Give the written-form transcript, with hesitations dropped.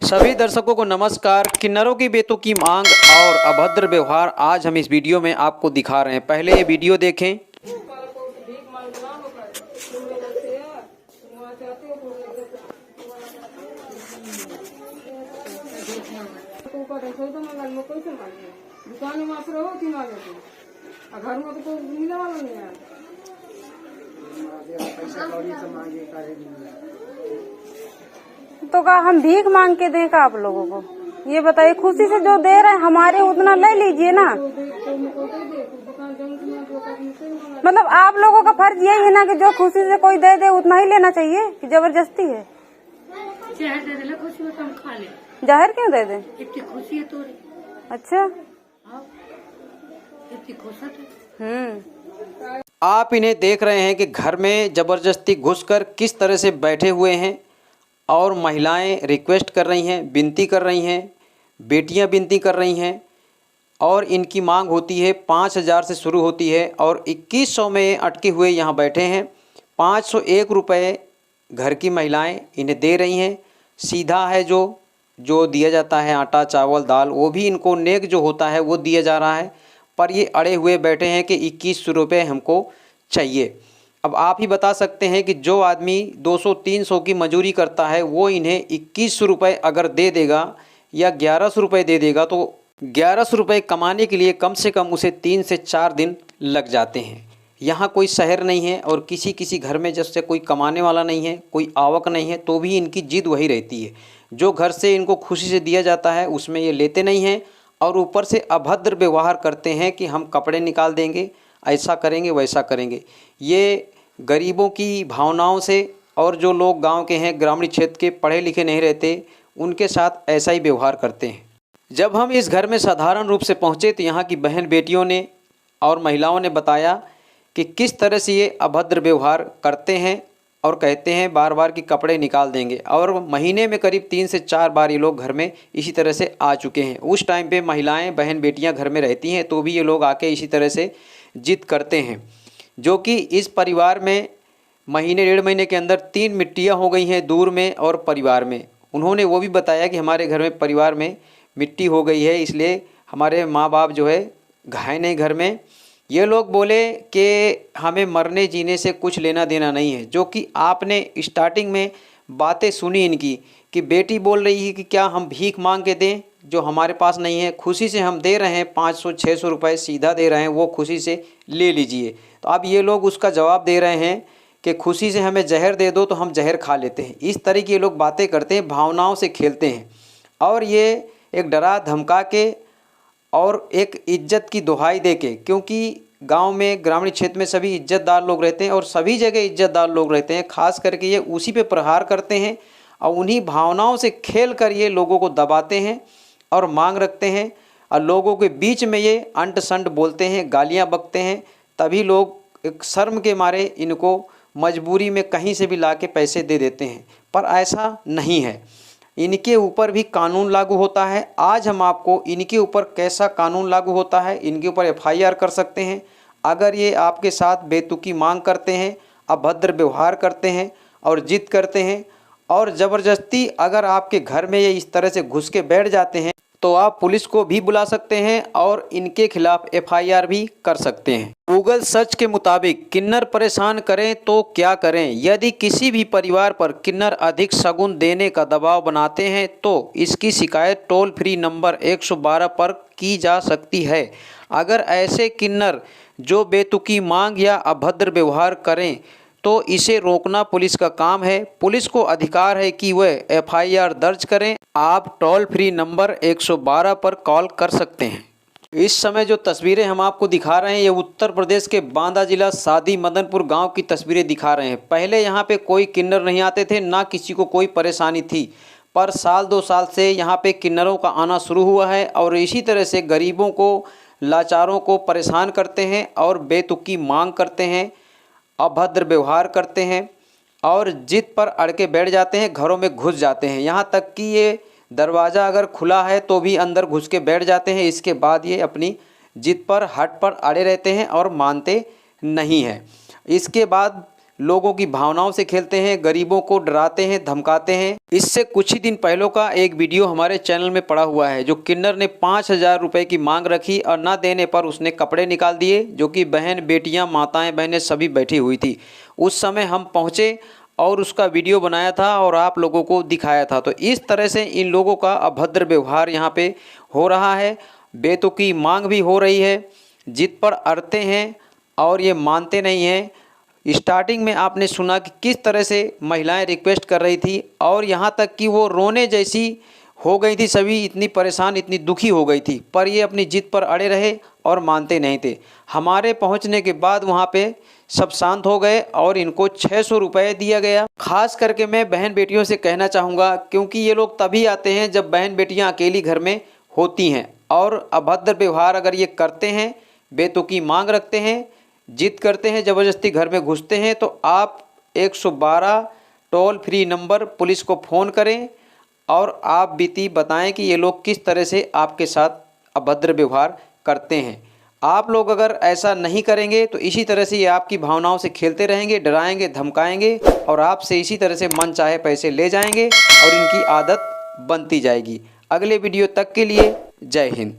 सभी दर्शकों को नमस्कार। किन्नरों की बेतुकी मांग और अभद्र व्यवहार आज हम इस वीडियो में आपको दिखा रहे हैं। पहले ये वीडियो देखें। दुकान में आप रहो तीन वाले घर में तो कोई मिलने वाला नहीं है। तो का हम भीख मांग के दें का आप लोगों को? ये बताइए, खुशी से जो दे रहे हैं हमारे उतना ले लीजिए ना। मतलब आप लोगों का फर्ज यही है ना कि जो खुशी से कोई दे दे उतना ही लेना चाहिए कि जबरदस्ती है? जहर दे दे, खुशी में कम खा ले। जहर क्यों दे दे? इतनी खुशी है तोरी। अच्छा, इतनी खुशी है। आप इन्हें देख रहे हैं कि घर में जबरदस्ती घुसकर किस तरह से बैठे हुए हैं और महिलाएं रिक्वेस्ट कर रही हैं, विनती कर रही हैं, बेटियां विनती कर रही हैं और इनकी मांग होती है 5,000 से शुरू होती है और 2100 में अटके हुए यहाँ बैठे हैं। 501 रुपये घर की महिलाएं इन्हें दे रही हैं। सीधा है जो दिया जाता है आटा चावल दाल, वो भी इनको नेक जो होता है वो दिया जा रहा है, पर ये अड़े हुए बैठे हैं कि 2100 रुपये हमको चाहिए। अब आप ही बता सकते हैं कि जो आदमी 200-300 की मजदूरी करता है वो इन्हें 2100 रुपये अगर दे देगा या 1100 रुपये दे देगा तो 1100 रुपये कमाने के लिए कम से कम उसे 3 से 4 दिन लग जाते हैं। यहाँ कोई शहर नहीं है और किसी घर में जैसे कोई कमाने वाला नहीं है, कोई आवक नहीं है, तो भी इनकी जिद वही रहती है। जो घर से इनको खुशी से दिया जाता है उसमें ये लेते नहीं हैं और ऊपर से अभद्र व्यवहार करते हैं कि हम कपड़े निकाल देंगे, ऐसा करेंगे वैसा करेंगे। ये गरीबों की भावनाओं से और जो लोग गांव के हैं, ग्रामीण क्षेत्र के, पढ़े लिखे नहीं रहते, उनके साथ ऐसा ही व्यवहार करते हैं। जब हम इस घर में साधारण रूप से पहुँचे तो यहाँ की बहन बेटियों ने और महिलाओं ने बताया कि किस तरह से ये अभद्र व्यवहार करते हैं और कहते हैं बार बार कि कपड़े निकाल देंगे, और महीने में करीब 3 से 4 बार ये लोग घर में इसी तरह से आ चुके हैं। उस टाइम पे महिलाएं बहन बेटियां घर में रहती हैं तो भी ये लोग आके इसी तरह से जिद करते हैं, जो कि इस परिवार में महीने 1.5 महीने के अंदर 3 मिट्टियाँ हो गई हैं दूर में और परिवार में। उन्होंने वो भी बताया कि हमारे घर में परिवार में मिट्टी हो गई है, इसलिए हमारे माँ बाप जो है घायल नहीं घर में। ये लोग बोले कि हमें मरने जीने से कुछ लेना देना नहीं है, जो कि आपने स्टार्टिंग में बातें सुनी इनकी कि बेटी बोल रही है कि क्या हम भीख मांग के दें जो हमारे पास नहीं है। खुशी से हम दे रहे हैं 500-600 रुपये सीधा दे रहे हैं, वो खुशी से ले लीजिए। तो अब ये लोग उसका जवाब दे रहे हैं कि खुशी से हमें जहर दे दो तो हम जहर खा लेते हैं। इस तरह की ये लोग बातें करते हैं, भावनाओं से खेलते हैं और ये एक डरा धमका के और एक इज्जत की दुहाई दे के, क्योंकि गांव में ग्रामीण क्षेत्र में सभी इज्जतदार लोग रहते हैं और सभी जगह इज्जतदार लोग रहते हैं, खास करके ये उसी पे प्रहार करते हैं और उन्हीं भावनाओं से खेल कर ये लोगों को दबाते हैं और मांग रखते हैं और लोगों के बीच में ये अंट संट बोलते हैं, गालियां बकते हैं। तभी लोग एक शर्म के मारे इनको मजबूरी में कहीं से भी ला के पैसे दे देते हैं, पर ऐसा नहीं है। इनके ऊपर भी कानून लागू होता है। आज हम आपको इनके ऊपर कैसा कानून लागू होता है, इनके ऊपर FIR कर सकते हैं अगर ये आपके साथ बेतुकी मांग करते हैं, अभद्र व्यवहार करते हैं और जिद करते हैं और ज़बरदस्ती अगर आपके घर में ये इस तरह से घुस के बैठ जाते हैं तो आप पुलिस को भी बुला सकते हैं और इनके खिलाफ FIR भी कर सकते हैं। गूगल सर्च के मुताबिक किन्नर परेशान करें तो क्या करें। यदि किसी भी परिवार पर किन्नर अधिक शगुन देने का दबाव बनाते हैं तो इसकी शिकायत टोल फ्री नंबर 112 पर की जा सकती है। अगर ऐसे किन्नर जो बेतुकी मांग या अभद्र व्यवहार करें तो इसे रोकना पुलिस का काम है। पुलिस को अधिकार है कि वह FIR दर्ज करें। आप टोल फ्री नंबर 112 पर कॉल कर सकते हैं। इस समय जो तस्वीरें हम आपको दिखा रहे हैं ये उत्तर प्रदेश के बांदा जिला सादी मदनपुर गांव की तस्वीरें दिखा रहे हैं। पहले यहाँ पे कोई किन्नर नहीं आते थे, ना किसी को कोई परेशानी थी, पर साल 2 साल से यहाँ पे किन्नरों का आना शुरू हुआ है और इसी तरह से गरीबों को, लाचारों को परेशान करते हैं और बेतुकी मांग करते हैं, अभद्र व्यवहार करते हैं और जिद पर अड़ के बैठ जाते हैं, घरों में घुस जाते हैं। यहाँ तक कि ये दरवाज़ा अगर खुला है तो भी अंदर घुस के बैठ जाते हैं। इसके बाद ये अपनी जिद पर, हट पर अड़े रहते हैं और मानते नहीं हैं। इसके बाद लोगों की भावनाओं से खेलते हैं, गरीबों को डराते हैं, धमकाते हैं। इससे कुछ ही दिन पहले का एक वीडियो हमारे चैनल में पड़ा हुआ है, जो किन्नर ने 5,000 रुपये की मांग रखी और न देने पर उसने कपड़े निकाल दिए, जो कि बहन, बेटियां, माताएं, बहनें सभी बैठी हुई थी। उस समय हम पहुंचे और उसका वीडियो बनाया था और आप लोगों को दिखाया था। तो इस तरह से इन लोगों का अभद्र व्यवहार यहाँ पे हो रहा है। बेतुकी मांग भी हो रही है, जिद पर अड़ते हैं और ये मानते नहीं हैं। स्टार्टिंग में आपने सुना कि किस तरह से महिलाएं रिक्वेस्ट कर रही थी और यहाँ तक कि वो रोने जैसी हो गई थी, सभी इतनी परेशान, इतनी दुखी हो गई थी, पर ये अपनी जिद पर अड़े रहे और मानते नहीं थे। हमारे पहुँचने के बाद वहाँ पे सब शांत हो गए और इनको 600 रुपये दिया गया। खास करके मैं बहन बेटियों से कहना चाहूँगा, क्योंकि ये लोग तभी आते हैं जब बहन बेटियाँ अकेली घर में होती हैं और अभद्र व्यवहार अगर ये करते हैं, बेतुकी मांग रखते हैं, जिद करते हैं, ज़बरदस्ती घर में घुसते हैं, तो आप 112 टोल फ्री नंबर पुलिस को फ़ोन करें और आप बीती बताएं कि ये लोग किस तरह से आपके साथ अभद्र व्यवहार करते हैं। आप लोग अगर ऐसा नहीं करेंगे तो इसी तरह से ये आपकी भावनाओं से खेलते रहेंगे, डराएंगे, धमकाएंगे और आपसे इसी तरह से मन चाहे पैसे ले जाएंगे और इनकी आदत बनती जाएगी। अगले वीडियो तक के लिए जय हिंद।